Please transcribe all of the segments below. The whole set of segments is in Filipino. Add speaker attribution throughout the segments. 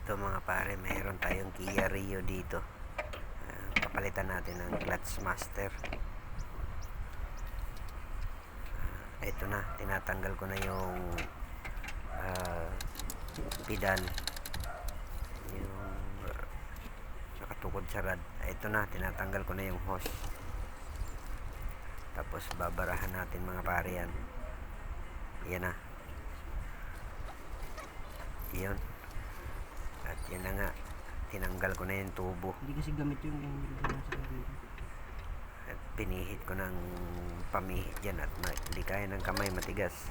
Speaker 1: Ito mga pare, mayroon tayong Kia Rio dito. Kapalitan natin ng clutch master. Ito na, tinatanggal ko na yung pedal, yung nakatukod sa rad. Ito na, tinatanggal ko na yung hose. Tapos babarahan natin mga pare yan. Yan na. Yun. At yan na nga, tinanggal ko na yung tubo.
Speaker 2: Hindi kasi gamit yung
Speaker 1: At pinihit ko ng pamihit dyan at hindi kaya ng kamay, matigas.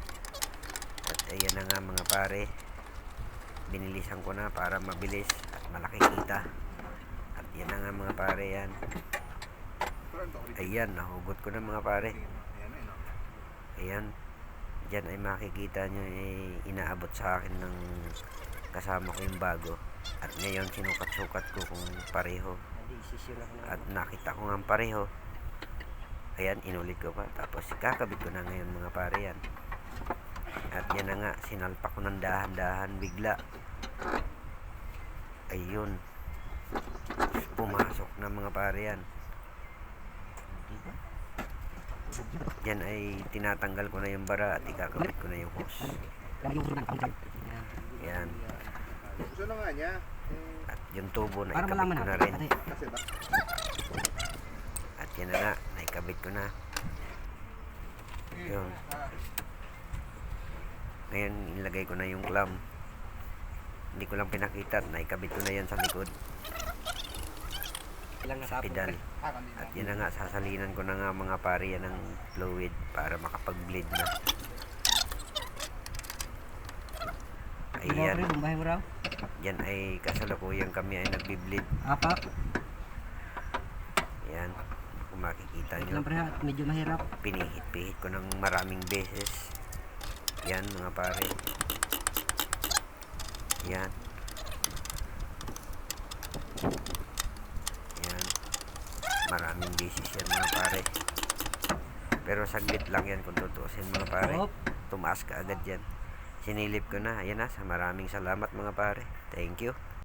Speaker 1: At ayan na nga mga pare, binilisan ko na para mabilis at malaki kita. At yan na nga mga pare, yan. Ayan, nahugot ko na mga pare. Ayan, dyan ay makikita nyo, inaabot sa akin ng kasama ko yung bago. At ngayon sinukat-sukat ko kung pareho. At nakita ko nga pareho. Ayan, inulit ko pa. Tapos kakabit ko na ngayon mga pare yan. At yan na nga, sinalpak ko ng dahan-dahan bigla. Ayun, pumasok na mga pare yan. Yan ay tinatanggal ko na yung bara at ikakabit ko na yung hose. Yan.
Speaker 3: Gusto na nga niya.
Speaker 1: At yung tubo na
Speaker 2: para
Speaker 1: ikabit
Speaker 2: malaman
Speaker 1: ko na
Speaker 2: natin.
Speaker 1: rin. At yan na nga, naikabit ko na. Yun. Ngayon, ilagay ko na yung clamp. Hindi ko lang pinakita at naikabit ko na yan sa likod. Sa pedal. At yan na nga, sasalinan ko na nga mga pare yan ng fluid para makapag-bleed na. Ayan. Yan ay kasalukuyan kami ay nagbi-bleed.
Speaker 2: Apak.
Speaker 1: Yan. Kung makikita nyo.
Speaker 2: Medyo mahirap.
Speaker 1: Pinihit-pihit ko ng maraming beses. Yan mga pare. Yan. Yan. Maraming beses yan mga pare. Pero saglit lang yan kung tutusin mga pare. Tumaas ka agad yan. Sinilip ko na. Ayan na. Maraming salamat mga pare. Thank you.